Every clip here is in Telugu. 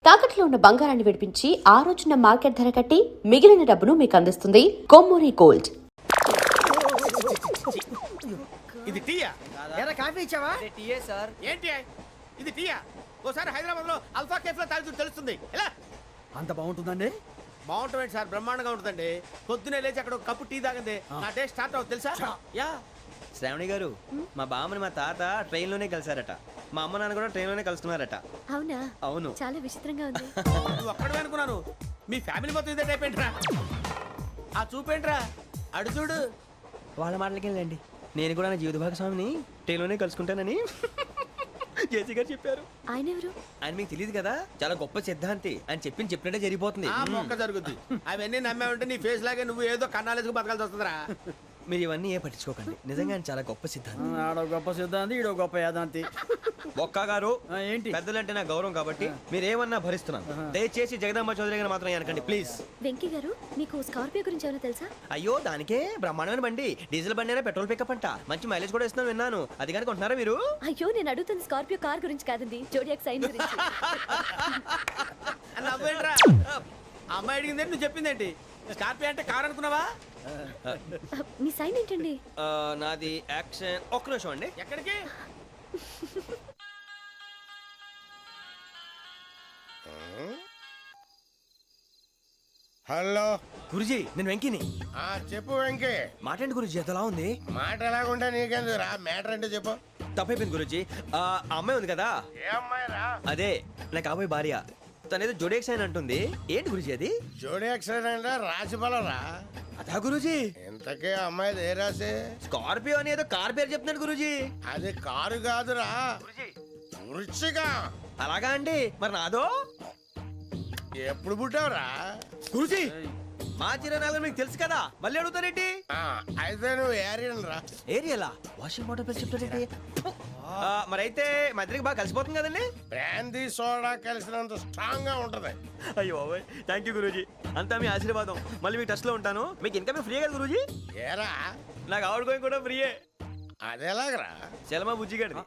తాకట్లో ఉన్న బంగారాన్ని విడిపించి ఆ రోజున మార్కెట్ ధర కట్టి మిగిలిన డబ్బును మీకు అందిస్తుంది కొమ్మూరి గోల్డ్. ఇది టీయా? ఎరా కాఫీ ఇచ్చావా? టీయే సార్. ఏంటి ఇది టీయా? ఓసారి హైదరాబాద్ లో అల్ఫా కేఫ్ లో తాగుతూ తెలుస్తుంది. ఎలా అంత బాగుంటుందండి? బాగుంటుంది సార్, బ్రహ్మాండంగా ఉంటుందండి. పొద్దునే లేచి అక్కడ ఒక కప్పు టీ తాగింది నా డే స్టార్ట్ అవుతుంది తెలుసా? యా. శ్రావణి గారు, మా బామ్మని మా తాత ట్రైన్ లోనే కలిసారట. మా అమ్మ నాన్న కూడా ట్రైన్ లోనే కలుస్తున్నారట. అవునా? అవును. చాలా విచిత్రంగా ఉంది. నువ్వు ఒక్కడే అనుకున్నాను, మీ ఫ్యామిలీ మొత్తం ఇదే టైప్ ఏంట్రా? ఆ చూపేంట్రా, అడు చూడు. వాళ్ళ మాటలకి వెళ్ళండి. నేను కూడా నా జీవిత భాగస్వామిని ట్రైన్ లోనే కలుసుకుంటానని జేసీ గారు చెప్పారు. ఆయన ఎవరు? ఆయన మీకు తెలియదు కదా, చాలా గొప్ప సిద్ధాంతి అని చెప్పినట్టే జరిగిపోతుంది. ఆ మొక్క జరుగుద్ది. అవన్నీ నమ్మే ఉంటే నీ ఫేస్ లాగే నువ్వు ఏదో కన్నాలేసుకు బతకాల్సి వస్తుందిరా. మీరు ఇవన్నీ ఏ పట్టించుకోకండి, నిజంగా ఆయన చాలా గొప్ప సిద్ధాంతి. ఆడో గొప్ప సిద్ధాంతి, ఈడో గొప్ప యాదాంతి. ఒక్క గారు ఏంటి? పెద్దలంటే నా గౌరవం కాబట్టి మీరు ఏమన్నా భరిస్తున్నాను. దయచేసి జగదాంబ చౌదరి గారు మాత్రం అనకండి ప్లీజ్. వెంకీ గారు, మీకు స్కార్పియో గురించి ఏమైనా తెలుసా? అయ్యో, దానికే బ్రహ్మాండమైన బండి. డీజిల్ బండి అయినా పెట్రోల్ పికప్ అంట. మంచి మైలేజ్ కూడా ఇస్తున్నాను విన్నాను. అది కానీ కొంటున్నారా మీరు? అయ్యో, నేను అడుగుతుంది స్కార్పియో కార్ గురించి కాదండి, జోడియాక్ సైన్ గురించి. నవ్వేంట్రా? అమ్మాయి అడిగింది నువ్వు చెప్పిందేంటి? స్కార్పియో అంటే కార్ అనుకున్నావా? మీ సైన్ ఏంటండి? నాది యాక్షన్. ఒక్క నిమిషం అండి. ఎక్కడికి? హలో గురుజీ, నేను వెంకిని. చెప్పు వెంకీ. మాటండి గురుజీ, అదలా ఉంది. మాట ఎలాగుంటా నీకెందుకు రా, మ్యాటర్ అంటే చెప్పు. తప్పైపోయింది గురుజీ. ఆ అమ్మాయి ఉంది కదా, ఏ అమ్మాయి రా? అదే నా కాబోయే భార్య. తనేదో జోడేక్స్ అని అంటుంది. ఏంటి గురుజీ అది? జోడి యాక్సిడెంట్ రాసి బలరా? అదా గురుజీ. ఇంతకే అమ్మాయిది ఏ రాసి? స్కార్పియో అని ఏదో కార్ పేరు చెప్తున్నాడు గురుజీ. అది కారు కాదురా, వృచ్చిక. అలాగా అండి, మరి నాదో? ఎప్పుడు పుట్టావురా? గురుజీ, మా చిరనాలు మీకు తెలుసు కదా, మళ్ళీ అడుగుతారేంటి? అయితే నువ్వు ఏరియన్ రా. ఏరియాలా? వాషింగ్ వాటర్ పేరు చెప్తారేంటి? మరైతే మా ఇద్దరికి బాగా కలిసిపోతుంది కదండి. బ్రాందీ సోడా కలిసినంత స్ట్రాంగ్ గా ఉంటది. అయ్యో థ్యాంక్ యూ గురూజీ, అంతా మీ ఆశీర్వాదం. మళ్ళీ మీకు టచ్ లో ఉంటాను. మీకు ఇన్కమ్ ఫ్రీ కదా గురూజీ? ఏరా, నాకు ఆవిడ గోయింగ్ కూడా ఫ్రీయే. అదేలాగరా? చలమా బుజ్జి గారిది.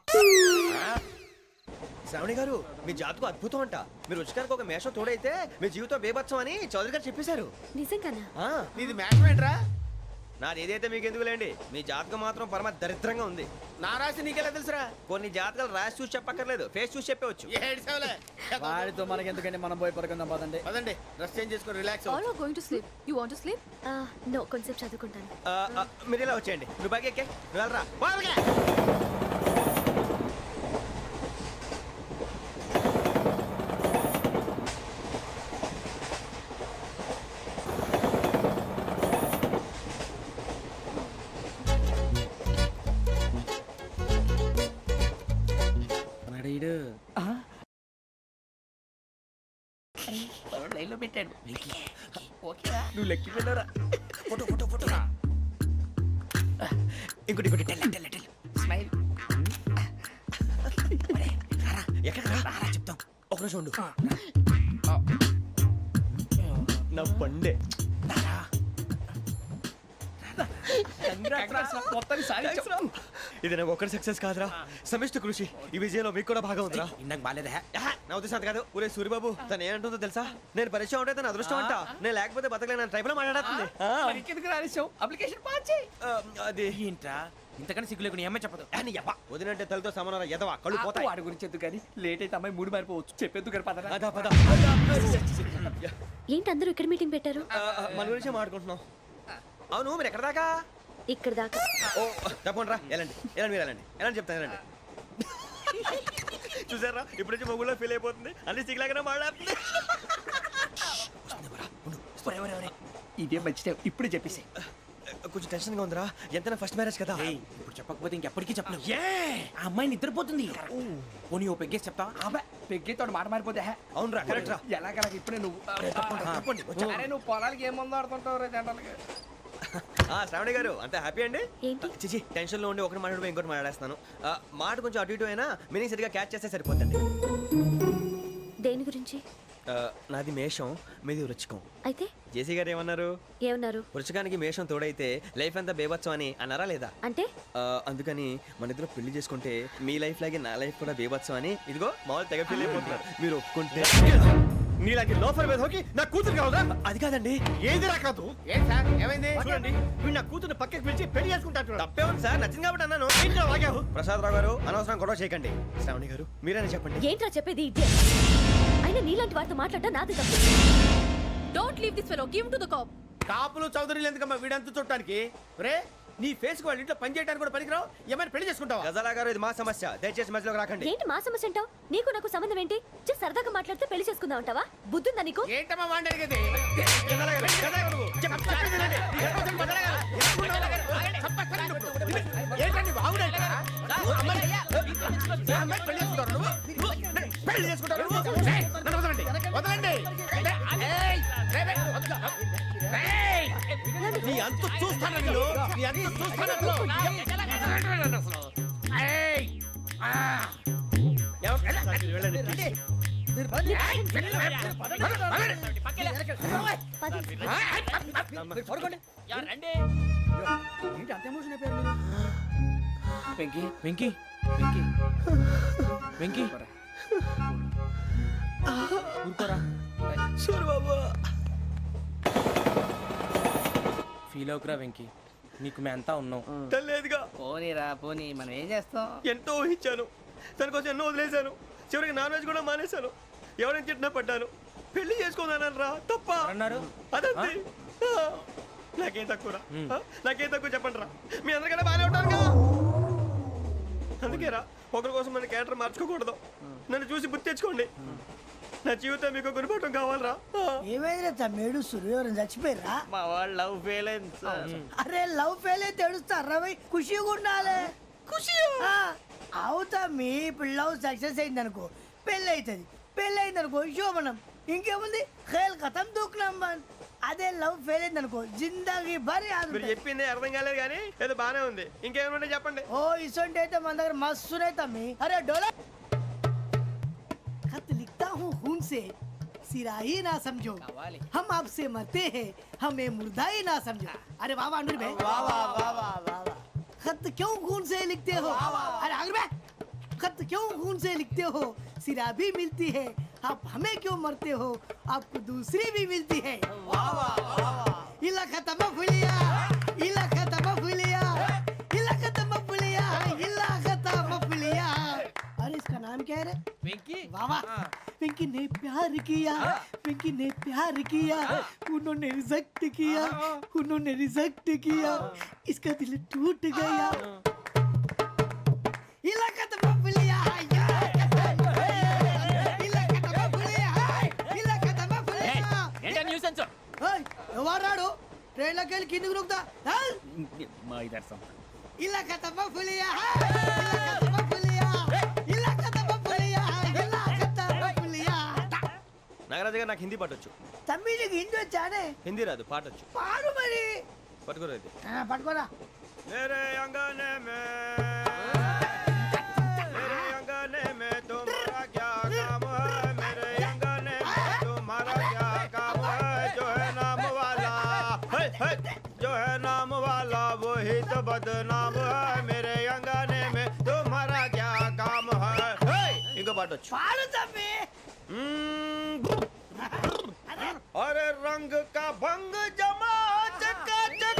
శ్రావణి గారు, మీ జాతకు అద్భుతం అంట. మీరు రుచికారికి ఒక మేషం తోడైతే మీ జీవితం బేబత్సం అని చౌదరి గారు చెప్పేశారు. నిజంగానా? నీది మ్యాటర్ ఏంట్రా? నాది ఏదైతే మీకు ఎందుకు లేండి, మీ జాతకం మాత్రం పరమ దరిద్రంగా ఉంది. నా రాసి నీకెలా తెలుసురా? కొన్ని జాతకాలు రాసి చూసి చెప్పక్కర్లేదు, ఫేస్ చూసి చెప్పవచ్చు. ఏడ్చావులే. వాడితో మనకి ఎందుకంటే మనం పోయి పడుకుందాం పదండి. పదండి, డ్రెస్ చేంజ్ చేసుకొని relax. All are going to sleep. You want to sleep? No, కొంచెం చదువుకుంటాను. మీరు ఇలా వచ్చేయండి. నువ్వు బాగా ఎక్కే, నువ్వు వెళ్ళరా. బాగా లైన్లో పెట్టాడు. నువ్వు లెక్కి వెళ్ళరా. Photo photo photo. ఇంకోటి ఇంకోటి. Tell smile. ఎక్కడ రా చెప్తాం. ఒక నిమిషం ఉండు. నా పండే. ఇది నాకు ఒక్కడి సక్సెస్ కాదురా, సమిష్టి కృషి. ఈ విజయంలో మీకు కూడా భాగం ఉందిరా. ఇందాక బాలేదా? నా ఉద్దేశం అంత కాదు. ఊరే సూరిబాబు, తను ఏమంటుందో తెలుసా? నేను పరిచయం ఉంటే తన అదృష్టం అంట. నేను లేకపోతే బతకలేను ట్రైబ్ లో మాట్లాడుతుంది. అప్లికేషన్ పాస్ చేయి. అది ఏంట్రా ఇంతకన్నా సిగ్గు లేకుండా ఏమై చెప్పదు. వదినంటే తలతో సమానం ఎదవా, కళ్ళు పోతాయి. వాడి గురించి ఎందుకు కానీ లేట్ అయితే అమ్మాయి మూడు మారిపోవచ్చు. చెప్పేందుకు గారు పద. అదా పద. ఏంటి అందరూ ఇక్కడ మీటింగ్ పెట్టారు? మన గురించి మాట్లాడుకుంటున్నాం. అవును, మీరు ఎక్కడ దాకా? ఇక్కడ దాకా. ఓ తప్పకుండా రా, వెళ్ళండి వెళ్ళండి, మీరు వెళ్ళండి వెళ్ళండి చెప్తాను, వెళ్ళండి. చూసారా, ఇప్పుడు నుంచి మొగుల్లో ఫీల్ అయిపోతుంది. అన్ని సిగ్లాగానే మాట్లాడుతుంది. ఇదే మంచి టైం, ఇప్పుడు చెప్పేసి. కొంచెం టెన్షన్ గా ఉందిరా, ఎంతైనా ఫస్ట్ మ్యారేజ్ కదా. ఇప్పుడు చెప్పకపోతే ఇంకెప్పటికీ చెప్పను. ఆ అమ్మాయి నిద్రపోతుంది. పోనీ ఓ పెగ్గేసి చెప్తా. పెగ్గేతో మాట మారిపోతే. అవునురా, కరెక్ట్ రా. ఎలాగలా ఇప్పుడే నువ్వు అరే నువ్వు పొలాలకి ఏముందో ఆడుతుంటావు రే జంటలకి. శ్రావణి గారు, అంత హ్యాపీ అండి? ఏంటి? చిచి, టెన్షన్ లో ఉండి ఒకటి మాట్లాడిపోయి ఇంకోటి మాట్లాడేస్తాను. మాట కొంచెం అటు ఇటు అయినా మీనింగ్ సరిగా క్యాచ్ చేస్తే సరిపోతుంది. దేని గురించి? నాది మేషం మీది వృచ్చికం. అయితే జేసీ గారు ఏమన్నారు? ఏమన్నారు? వృచ్చికానికి మేషం తోడైతే లైఫ్ అంతా బేబత్సం అని అన్నారా లేదా? అంటే అందుకని మన ఇద్దరు పెళ్లి చేసుకుంటే మీ లైఫ్ లాగే నా లైఫ్ కూడా బేబత్సం అని ఇదిగో మామూలు తెగ పెళ్లి అయిపోతున్నారు. మీరు ఒప్పుకుంటే నీలాంటి లోఫర్ మీద హోకి నా కూతురు కావదా? అది కాదండి. ఏది రాకదు? ఏం సార్ ఏమైంది? చూడండి వీడు నా కూతురు పక్కకి పిలిచి పెళ్లి చేసుకుంటాడు. తప్పే ఉంది సార్, నచ్చింది కాబట్టి అన్నాను. ఏంటో వాగావు? ప్రసాద్ రావు గారు అనవసరం గొడవ చేయకండి. శ్రావణి గారు మీరైనా చెప్పండి. ఏంట్రా చెప్పేది? ఇదే అయినా నీలాంటి వారితో మాట్లాడటం నాది తప్పు. Don't leave this fellow. Give him to the cop. కాపులు చౌదరులు ఎందుకమ్మా వీడంతా చూడటానికి? రే నీ ఫేస్ కు వాళ్ళ ఇంట్లో పని చేయడానికి కూడా పనికిరావు. ఏమైనా పెళ్లి చేసుకుంటావా? గజాలా గారు ఇది మా సమస్య, దయచేసి మధ్యలోకి రాకండి. ఏంటి మా సమస్య అంటావు? నీకు నాకు సంబంధం ఏంటి? జస్ట్ సరదాగా మాట్లాడితే పెళ్లి చేసుకుందాం అంటావా? బుద్ధుందా నీకు? ఏంటమ్మా వాడి అడిగేది? ఏంటండి బాగుండట? పెళ్లి చేసుకుంటారు నువ్వు? ఏయ్, నన్ను వదలండి, వదలండి. ఏయ్, రేయ్, రేయ్, వదలు. ఏయ్, నీ అంత చూస్తాను నేను, నీ అంత చూస్తాను అసలు. వదలండి అసలు. ఏయ్, ఆ. ఏంటి అంత ఎమోషన్ అయిపోయారు మీరు? వెంకీ వెంకీ వెంకీ వెంకీ ఊరుకోరా. ఫీల్ అవుకురా వెంకీ, నీకు మేమంతా ఉన్నాం. తెలియదుగా. పోనీరా పోనీ, మనం ఏం చేస్తాం? ఎంతో ఊహించాను, తన కోసం ఎన్నో వదిలేశాను, చివరికి నాన్ వెజ్ కూడా మానేశాను. ఎవరైనా తిట్టినా పడ్డాను. పెళ్లి చేసుకున్నానని రా తప్ప అన్నారు? అదంతే. నాకేం తక్కువ రా, నాకేం తక్కువ చెప్పండి రా. మీ అందరికన్నా బాగానే ఉంటారుగా. అందుకే రా, ఒకరి కోసం మన క్యారెక్టర్ మార్చుకోకూడదు. నన్ను చూసి గుర్తు తెచ్చుకోండి. నా జీవితం మీకు గురిపటం కావాలరా. ఏమైందిరా తమ్మేడు సూర్యవరం చచ్చిపోయిరా? మా వాళ్ళు లవ్ ఫెయిల్ అయింది సార్. అరే లవ్ ఫెయిల్ అయితే ఏడుస్తారా భయ్? ఖుషిగా ఉండాలి. ఖుషి అవుతా. మీ ఇప్పుడు లవ్ సక్సెస్ అయింది అనుకో పెళ్ళి అవుతుంది. పెళ్ళి అయింది అనుకో శోభనం. ఇంకేముంది ఖేల్ కథం దూకునాం బాన్. అదే లవ్ ఫెయిల్ అయింది అనుకో జిందాగీ భారీ మీరు చెప్పింది అర్థం కాలేదు కానీ ఏదో బానే ఉంది. ఇంకేమైనా చెప్పండి. ఓ ఇసొంటి అయితే మన దగ్గర మస్తునే తమ్మి. అరే డోలా खत लिखता हूँ खून से सिरा ही ना समझो, हम आपसे मरते हैं हमें मुर्दा ही ना समझो. अरे वाह वाह अनुर भाई, वाह वाह वाह वाह वाह. खत क्यों खून से लिखते हो? अरे अनुर भाई, खत क्यों खून से लिखते हो? सिरा भी मिलती है, आप हमें क्यों मरते हो? आपको दूसरी भी मिलती है. वाह वाह वाह. इला खत्म फुलिया, इला खत्म फुलिया, इला खत्म फुलिया, इला खत्म फुलिया. अरे इसका नाम क्या है रे? వెంకీ वाह वाह. पिंकी ने प्यार किया, पिंकी ने प्यार किया, उन्होंने रिजेक्ट किया, उन्होंने रिजेक्ट किया, इसका दिल टूट गया. इलाका तो बबलिया इलाका तो बबलिया इलाका तो बबलिया. ఏంటా న్యూసెన్స్? ओए ఎవరు రాడు? ట్రైన్ లోకి వెళ్ళి కిందికి నొక్కుతా. మా ఇదర్శం ఇలాకా तो बबलिया इलाका तो बबलिया इलाका तो बबलिया इलाका तो बबलिया. నాగరాజు గారు నాకు హిందీ పాటొచ్చు. తమ్మి నీకు హిందీ వచ్చానే? హిందీ రాదు, పాటొచ్చు. పాడు మరి. పట్టుకోరు అయితే. పట్టుకోరా. मेरे अंगने में मेरे अंगने में तुम्हारा क्या काम है? मेरे अंगने में तुम्हारा क्या काम है? जो है नाम वाला जो है नाम वाला वही तो बदनाम है. मेरे अंगने में तुम्हारा क्या काम है? इनको बाटो. పాడు తమ్మి. अरे रंग का भंग जमा चकाचक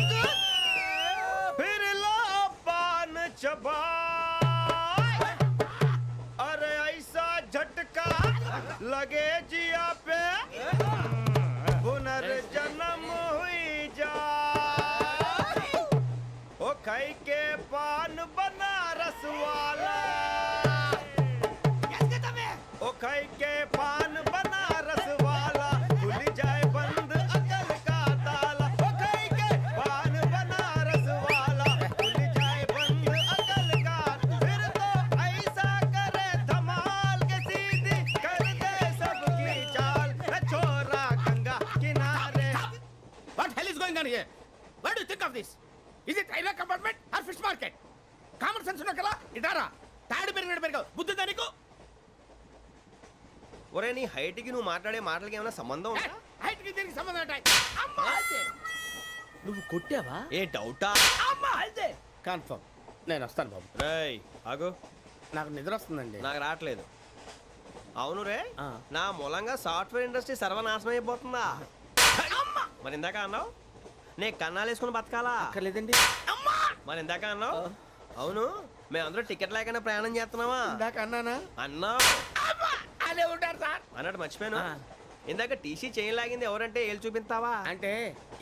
फिर ला पान चबा. अरे ऐसा झटका लगे जिया पे पुनर्जन्म हुई जा. ओ खाई के पान बनारस वाला, ओ खाई के पान बनारस वाला खुल जाए बंद अकल का ताला. ओ खाई के पान बनारस वाला खुल जाए बंद अकल का. फिर तो ऐसा करे धमाल के सीधी कर दे सबकी चाल. छोरा गंगा किनारे. What hell is going on here? What do you think of this? Is it railway compartment or fish market? Common sense ఉన్నా కదా ఇటారా తాడు పెరిగినట్టు పెరిగావు. బుద్ధి దానికి ఒరే నీ హైట్ కి నువ్వు మాట్లాడే మాటలకి ఏమైనా సంబంధం ఉందా? హైట్ కి దీనికి సంబంధం ఉంటాయి. అమ్మా అదే. నువ్వు కొట్టావా? ఏ డౌటా? అమ్మా అదే. కన్ఫర్మ్. నేను వస్తాను బాబు. రేయ్ ఆగు, నాకు నిద్ర వస్తుందండి. నాకు రావట్లేదు. అవును రే, ఆ. నా మూలంగా సాఫ్ట్వేర్ ఇండస్ట్రీ సర్వనాశనం అయిపోతుందా? మరి ఇందాక అన్నావు నే కన్నాలు వేసుకుని బతకాలా? అక్కర్లేదండి. మరి ఇందాక అన్నావు అవును మేమందరూ టికెట్ లేకుండా ప్రయాణం చేస్తున్నావా? ఇందాక అన్నానా? అన్నావు. అదే ఉంటారు సార్. అన్నట్టు మర్చిపోయాను. ఆ. ఇందాక టీసీ చేయి లాగింది ఎవరంటే ఏళ్ళు చూపిస్తావా? అంటే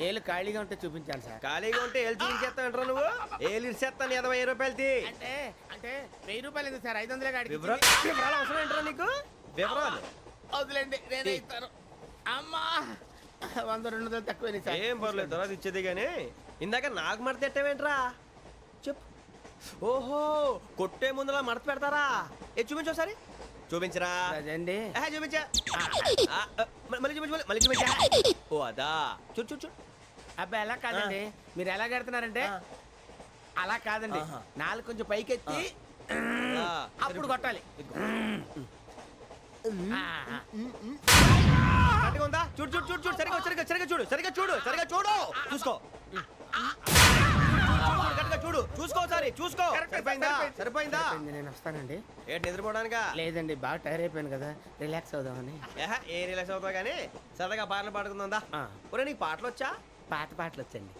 ఏళ్ళు ఖాళీగా ఉంటే చూపించాను సార్. ఖాళీగా ఉంటే ఏళ్ళు చూపించేస్తావు నువ్వు. ఏళ్ళు ఇచ్చేస్తాను 20 రూపాయలది. అంటే అంటే 1000 రూపాయలు ఎందుకు సార్? 500 గాడికి వివరాలు వివరాలు అవసరం ఏంట్రా నీకు? వివరాలు వదిలేండి, నేనే ఇస్తాను. అమ్మా 100 200 తక్కువ సార్. ఏం పర్లేదు తర్వాత ఇచ్చేది కానీ ఇందాక నాకు మడత ఎట్టవేంట్రా చెప్పు. ఓహో కొట్టే ముందులా మడత పెడతారా? ఏ చూపించు ఒకసారి. చూపించరా? అదండి. చూపించా. మళ్ళీ చూపించు, మళ్ళీ చూపించా. ఓ అదా, చూడు చూడు చూడు. అబ్బాయి ఎలా కాదండి, మీరు ఎలా కడుతున్నారంటే అలా కాదండి. ఆహా. నాలుగు కొంచెం పైకెత్తి అప్పుడు కొట్టాలి. కరెక్ట్గా ఉందా? చూడు చూడు చూడు చూడు సరిగా సరిగా సరిగా చూడు సరిగా చూడు సరిగా చూడు చూసుకో. కరెక్ట్గా చూడు చూసుకో ఒకసారి చూసుకో. సరిపోయిందా? సరిపోయిందా? నేను వస్తానండి. ఏంటి నిద్రపోవడానికా? లేదండి, బాగా టైర్ అయిపోయాను కదా, రిలాక్స్ అవుదామని. ఏ రిలాక్స్ అవుతావు కానీ సరదాగా పాటలు పాడుకుందా? ఆ. ఒరే నీకు పాటలు వచ్చా? పాత పాటలు వచ్చండి.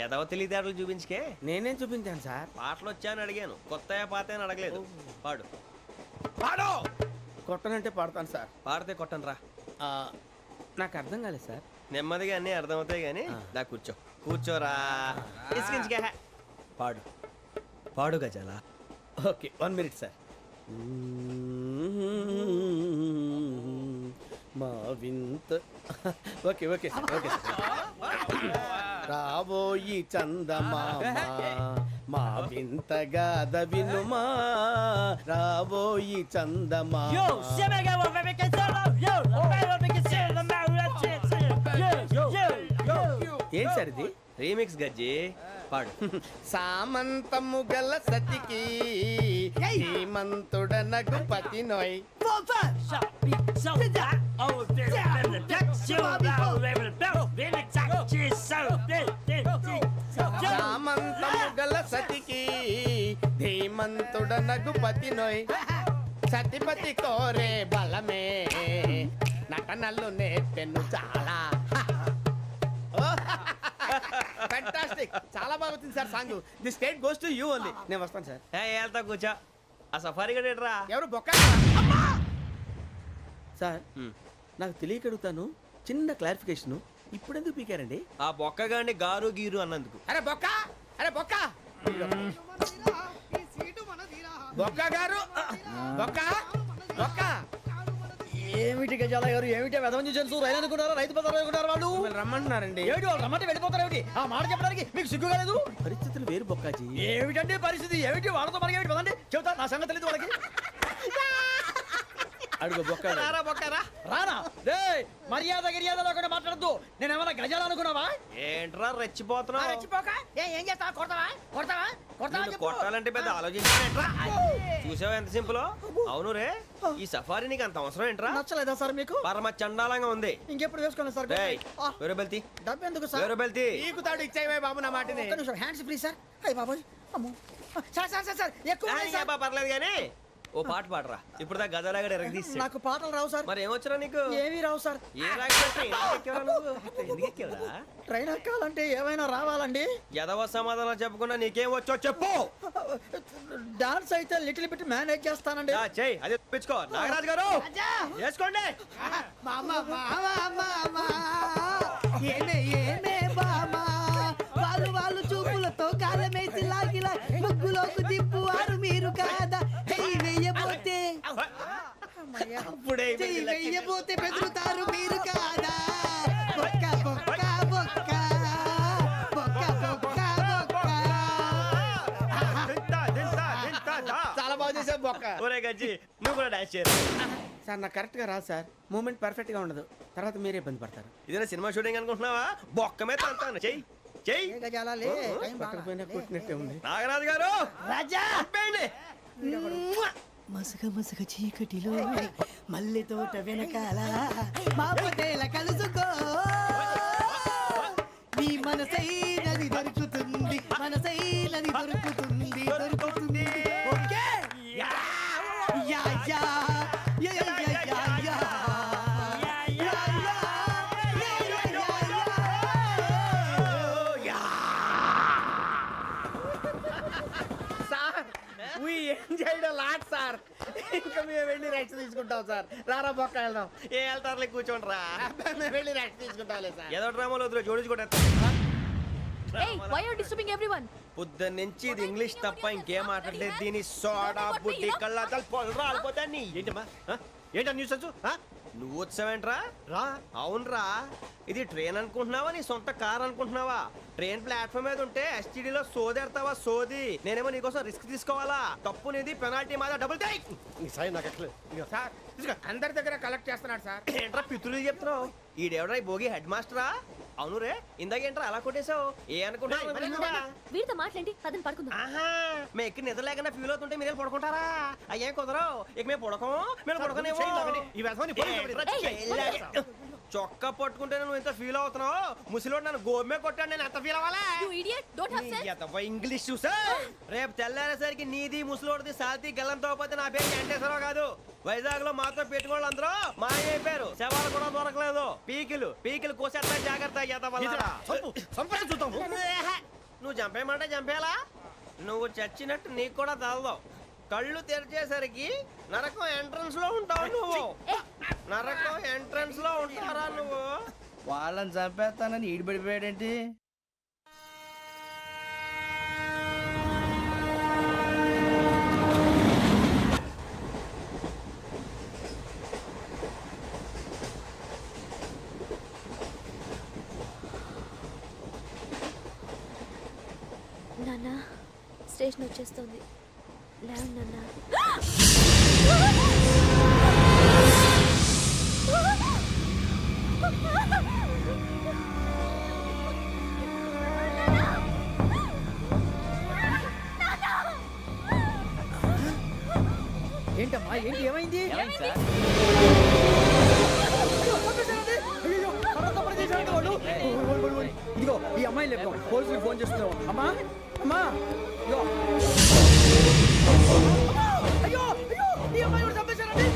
ఎదవ తెలివితేటలు చూపించుకే. నేనేం చూపించాను సార్? పాటలు వచ్చా అని అడిగాను, కొత్త పాత అని అడగలేదు. పాడు పాడు. కొట్టనంటే పడతాను సార్. పాడితే కొట్టను రా. నాకు అర్థం కాలేదు సార్. నెమ్మదిగా అన్నీ అర్థమవుతాయి కానీ దా కూర్చో. కూర్చోరా. ఇసుకించుకే. పాడు పాడు గజాల. Okay 1 minute sir. మా వింత okay okay sir okay sir. రాబోయి చందమామ మా వింతగా వినుమా, రాబోయి చందమామ. ఏం సార్ ఇది? రీమిక్స్ గజ్జి. పాడు. సామంతము గల సతికి హేమంతుడనగు పతి నోయ్. సామంతము గల సతికి ధీమంతుడనగు పతి నోయ్. సతిపతి కోరే బలమే నటనలు నేర్పెను చాలా. ఫ్యాంటాస్టిక్, చాలా బాగా వచ్చింది sir song. The state goes to you only. నేను వస్తాను సార్. వెళ్తా కూర్చో. ఆ సఫారీ గడేట్రా. ఎవరు బొక్క సార్? నాకు తెలియక అడుగుతాను, చిన్న క్లారిఫికేషన్. ఇప్పుడు ఎందుకు పీకారండి? ఆ బొక్కగాడిని గారు గీరు అన్నందుకు. అరే బొక్క, అరే బొక్క, బొక్క గారు, బొక్క బొక్క. ఏమిటి గజాల గారు? ఏమిటి వెదవని జంతువు రైలు అనుకుంటారా? రైతు బజార్ అనుకుంటారా? వాళ్ళు మిమ్మల్ని రమ్మంటున్నారండి. ఏమిటి వాళ్ళు రమ్మంటే వెళ్ళిపోతారు? ఏమిటి ఆ మాట చెప్పడానికి మీకు సిగ్గు కాలేదు? పరిస్థితులు వేరు బొక్కాజీ. ఏమిటండి పరిస్థితి? ఏమిటి వాళ్ళతో మనకి ఏమిటి? పదండి చెబుతా, నా సంగతి తెలియదు వాళ్ళకి. అడుగు బొక్క. రారా బొక్కరా. రానా రే, మర్యాద గిర్యాద లేకుండా మాట్లాడద్దు. నేను ఏమైనా గజాలు అనుకున్నావా? ఏంట్రా రెచ్చిపోతున్నావు? ఏం చేస్తా? కొడతావా కొడతావా కొడతావా నిన్ను చెప్పు. కొట్టాలంటే పెద్ద ఆలోచించానేంట్రా. చూసావా ఎంత సింపుల్? అవును రే, ఈ సఫారీ నీకు అంత అవసరం ఏంట్రా? నచ్చలేదా సార్ మీకు? పరమ చండాలంగా ఉంది. ఇంకెప్పుడు వేసుకోండి సార్. డేయ్, వేరే బెల్తి డబ్బు ఎందుకు సార్? వేరే బెల్తి. ఈకుతాడు ఇచ్చేవే బాబు నా మాటని. ఒక్క నిమిషం, హ్యాండ్స్ ఫ్రీ సార్. అయ్యి బాబోయ్, అమ్మో. సార్ సార్ సార్ సార్ ఎక్కువ ఉన్నాయి సార్. పర్లేదు కానీ ఓ పాట పాడరా. ఇప్పుడు దా గదలాగడ ఎరగ తీసి. నాకు పాటలు రావు సార్. మరి ఏమొచ్చరా నీకు? ఏమీ రావు సార్. ఏ ఎందుకు ఎక్కేవరా? ట్రైన్ ఎక్కాలంటే ఏమైనా రావాలండి. ఎదవ సమాధానం చెప్పకుండా నీకేం వచ్చో చెప్పు. డాన్స్ అయితే లిటిల్ బిట్ మేనేజ్ చేస్తానండి. చెయ్యి అది తెప్పించుకో. నాగరాజు గారు వేసుకోండి. మామా మామా మామా ఏమే ఏమే బామా, వాళ్ళు వాళ్ళు చూపులతో కాలమేసి లాగిలా ముగ్గులోకి దిప్పువారు మీరు కాదా? చెయ్యి వెయ్యబోతే అప్పుడే చెయ్యి వెయ్యబోతే బెదురుతారు మీరు కాదా? బొక్క బొక్క బొక్క బొక్క బొక్క బొక్క. చాలా బాగా చేసావు బొక్క. ఒరే గజ్జి నువ్వు కూడా డాన్స్ చేయరు. సార్ నాకు కరెక్ట్ గా రాదు సార్. మూమెంట్ పర్ఫెక్ట్ గా ఉండదు, తర్వాత మీరే ఇబ్బంది పడతారు. ఇదేనా సినిమా షూటింగ్ అనుకుంటున్నావా? బొక్క మీద అంటాను. చెయ్యి చెయ్యి. ఏ గజాలా లే, టైం బాగా. పక్కన పోయినా కొట్టినట్టే ఉంది. నాగరాజు గారు రాజా ఆపేయండి. మసగ మసగ చీకటిలో మల్లె తోట వెనకాల మా పటేల కలుసుకో నీ మనసైనది దొరుకుతుంది మనసైనది దొరుకుతుంది దొరుకుతుంది okay yeah yeah yeah yeah yeah yeah yeah sir we enjoyed a lot sir ఇంకా మేము వెళ్ళి రెస్ట్ తీసుకుంటాం సార్ రారా బొక్క వెళ్దాం ఏ వెళ్తారులే కూర్చోండి రా మేము వెళ్ళి రెస్ట్ తీసుకుంటాంలే సార్ ఏదో డ్రామాలో వద్దు జోడించుకుంటారు Hey, why are you disturbing everyone? పొద్దున్న నుంచి ఇది ఇంగ్లీష్ తప్ప ఇంకేం మాట్లాడలేదు దీని సోడా బుద్ధి కళ్ళతలు పొలరా ఆడిపోతాన్ని ఏంటమ్మా ఏంటా న్యూస్ వచ్చు నువ్వు వచ్చావేంట్రా రా అవునరా ఇది ట్రైన్ అనుకుంటున్నావా నీ సొంత కార్ అనుకుంటున్నావా ట్రైన్ ప్లాట్ఫామ్ మీద ఉంటే ఎస్టీడీలో సోదేడతావా సోది నేనేమో నీకోసం రిస్క్ తీసుకోవాలా తప్పు నీది పెనాల్టీ మాదా డబుల్ టై సార్ నాకు ఎట్లా సార్ అందరి దగ్గర కలెక్ట్ చేస్తున్నాడు సార్ ఏంట్రా పితులు చెప్తున్నావు ఈడెవడ్రా ఈ భోగి హెడ్ మాస్టరా అవును రే ఇందాకేంట్రా అలా కొట్టేశావు ఏ అనుకుంటున్నా వీరితో మాట్లాడి పదని పడుకుందాం. ఆహా మేము ఎక్కడ నిద్ర లేకుండా ఫీల్ అవుతుంటే మీరు పడుకుంటారా అయ్యేం కుదరవు ఇక మేము పడకం మేము పడకనేమో చొక్కా పట్టుకుంటే నువ్వు ఎంత ఫీల్ అవుతున్నావు ముసలివాడు నన్ను గోమే కొట్టాడు నేను ఎంత ఫీల్ అవ్వాలా You idiot! Don't have sense! English చూసా రేపు తెల్లారేసరికి నీది ముసలోడిది సాల్తీ గల్లంతో పోతే నా పేరు వెంకటేశ్వరరావు కాదు వైజాగ్ లో మాత్రం పెట్టుకోళ్ళు అందరూ మాయైపోయారు శవాలు కూడా దొరకలేదు పీకిలు కోసేస్తా జాగ్రత్త నువ్వు చంపేయమంటే చంపేలా నువ్వు చచ్చినట్టు నీకు కూడా తగదు కళ్ళు తెరిచేసరికి నరకం ఎంట్రన్స్ లో ఉంటావు నువ్వు నరకం ఎంట్రన్స్ లో ఉంటారా నువ్వు వాళ్ళని చంపేస్తానని ఈడిపడిపోయాడేంటి నాన్న స్టేషన్ వచ్చేస్తుంది లేవు నాన్న. ఏంటమ్మా ఏంటి ఏమైంది ఇదిగో ఈ అమ్మాయి లేదు పోలీసులకు ఫోన్ చేస్తున్నావు అమ్మా అమ్మా ఇదిగో అయ్యో అయ్యో ఈ అమ్మాయి కూడా చంపేశారండి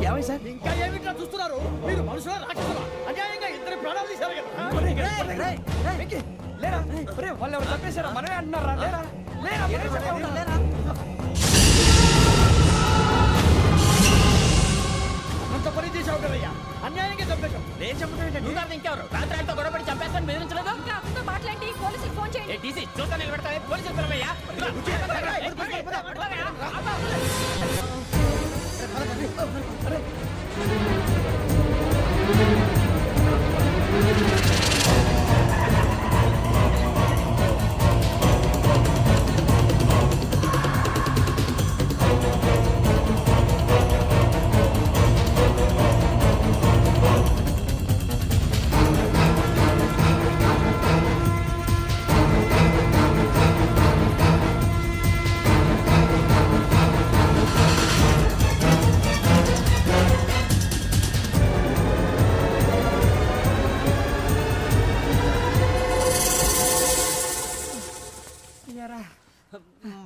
ఏమై సార్ ఇంకా ఏమిట్లా చూస్తున్నారు మీరు మనుషుల రాక్షసులా అన్యాయంగా ఇద్దరు ప్రాణాలు తీశారు కదా లేరా వాళ్ళు ఎవరు చంపేశారా మనమే అంటున్నారా లేరా లేరా అంత పని చేసావు కదయ్యా అన్యాయంగా చంపేశావు నేను చెప్పడం నువ్వు కాదు ఇంకెవరు రాత్రి గొడవపడి చంపేస్తాను బెదిరించలేదు ఇంకా అతనితో మాట్లాడి పోలీసులకు ఫోన్ చేయండి. టీసీ చూస్తా నిలబెడతాను పోలీసులు పిలవయ్యా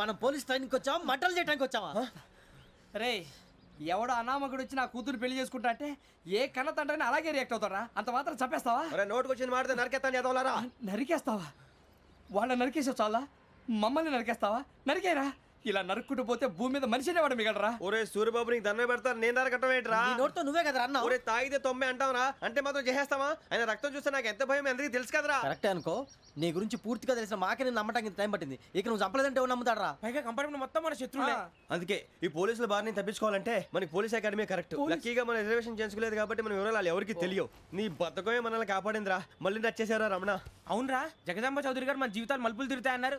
మనం పోలీస్ ట్రైనింగ్కి వచ్చావా మంటలు చేయడానికి వచ్చావా రే ఎవడో అనామకుడు వచ్చి నా కూతురు పెళ్లి చేసుకుంటా అంటే ఏ కన్న తండ్రిని అలాగే రియాక్ట్ అవుతారా అంత మాత్రం చంపేస్తావా నోటుకు వచ్చింది మాడితే నరకెత్తాను ఎదవలారా నరికేస్తావా వాళ్ళ నరికేసావు చాలా మమ్మల్ని నరికేస్తావా నరికేరా ఇలా నరుక్కుంటూ పోతే భూమి మీద మనిషినే వాడు మిగలరా ఒరే సూర్యబాబు నీకు దండం పెడతాను నేను నరకటం ఏంట్రా నీ నోటితో నువ్వే కదా అన్నావు ఒరే తాగితే తొమ్మే అంటావురా అంటే మాత్రం చేసేస్తావా ఆయన రక్తం చూస్తే నాకు ఎంత భయం అందరికీ తెలుసు కదరా కరెక్టే అనుకో నీ గురించి పూర్తిగా తెలిసిన మాకే నేను నమ్మటానికి ఇంత టైం పట్టింది ఇక నువ్వు చంపలేదంటే ఎవరు నమ్ముతాడరా పైగా కంపార్ట్మెంట్ మొత్తం మన శత్రువులే అందుకే ఈ పోలీసుల బారిని తప్పించుకోవాలంటే మనకి పోలీస్ అకాడమీ కరెక్ట్ లక్కీగా మన రిజర్వేషన్ చేసుకోలేదు కాబట్టి మన వివరాలు ఎవరికి తెలియవు నీ బతకమే మనల్ని కాపాడిందిరా మళ్ళీ నచ్చేసారా రమణ అవునరా జగదాంబ చౌదరి గారు మన జీవితాలు మలుపులు తిరుగుతాయన్నారు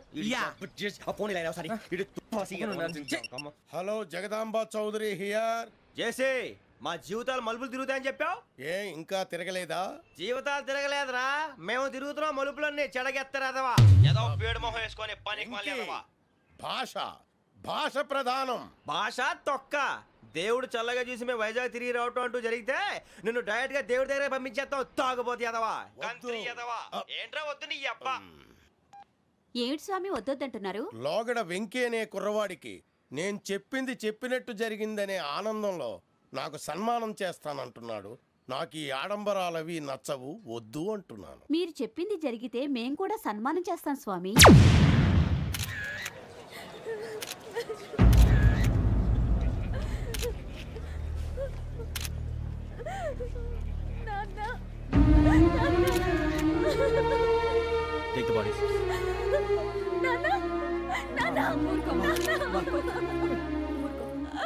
అన్నారు హలో జగదాంబ చౌదరి హియర్ జేసే మా జీవితాలు మలుపులు తిరుగుతాయని చెప్పావు. ఏ ఇంకా తిరగలేదా? జీవితాలు తిరగలేదురా, మేము తిరుగుతున్నాం మలుపులన్నీ చెడగెత్తరాదవా. ఏదో పేడు మొహం వేసుకొని పనికి మాలేదవా. భాష భాష ప్రధానం. భాష తొక్క. దేవుడు చల్లగా చూసి మేము వైజాగ్ తిరిగి రావటం అంటూ జరిగితే నిన్ను డైరెక్ట్ గా దేవుడి దగ్గర పంపించేస్తాం. తాగుబోతు ఎదవా, కంత్రి ఎదవా. ఏంట్రా వద్దు నీ అబ్బా. ఏమిటి స్వామి వద్దొద్దంటున్నారు? లోగడ వెంకీ అనే కుర్రవాడికి నేను చెప్పింది చెప్పినట్టు జరిగిందనే ఆనందంలో నాకు సన్మానం చేస్తానంటున్నాడు. నాకు ఈ ఆడంబరాలవి నచ్చవు, వద్దు అంటున్నాను. మీరు చెప్పింది జరిగితే మేం కూడా సన్మానం చేస్తాం స్వామి. Take the bodies.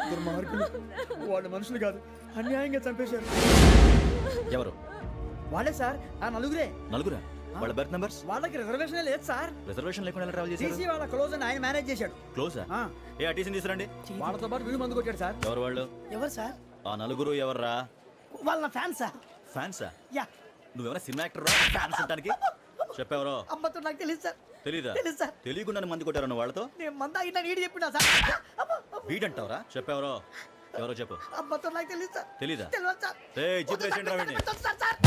దుర్మార్గులు, వాళ్ళు మనుషులు కాదు, అన్యాయంగా చంపేశారు. ఎవరు? వాళ్ళే సార్, ఆ నలుగురే. నలుగురా? వాళ్ళ బర్త్ నంబర్స్? వాళ్ళకి రిజర్వేషన్ లేదు సార్. రిజర్వేషన్ లేకుండా ఎలా ట్రావెల్ చేశారు? టీసీ వాళ్ళ క్లోజ్ అని ఆయన మేనేజ్ చేశాడు. క్లోజా? ఆ, ఏ ఆ టీసీని తీసుకురండి. వాళ్ళతో పాటు వీడు మందు కొట్టాడు సార్. ఎవరు వాళ్ళు? ఎవరు సార్? ఆ నలుగురు ఎవర్రా? వాళ్ళ ఫ్యాన్ సార్. ఫ్యాన్సా? యా. నువ్వేమైనా సినిమా యాక్టర్ ఫ్యాన్స్ అంటానికి? చెప్పెవరో? అమ్మతో నాకు తెలియదు సార్. తెలీదా? తెలీదు సార్. తెలియకుండా మంది కొట్టారు వాళ్ళతో? నేను మంద అయినా నీడి చెప్పినా సార్. వీడంటావరా? చెప్పెవరో? ఎవరో చెప్పు. అమ్మతో నాకు తెలియదు సార్. తెలీదా? తెలియదు సార్. జీప్ వేసేయండి రా వీడిని. సార్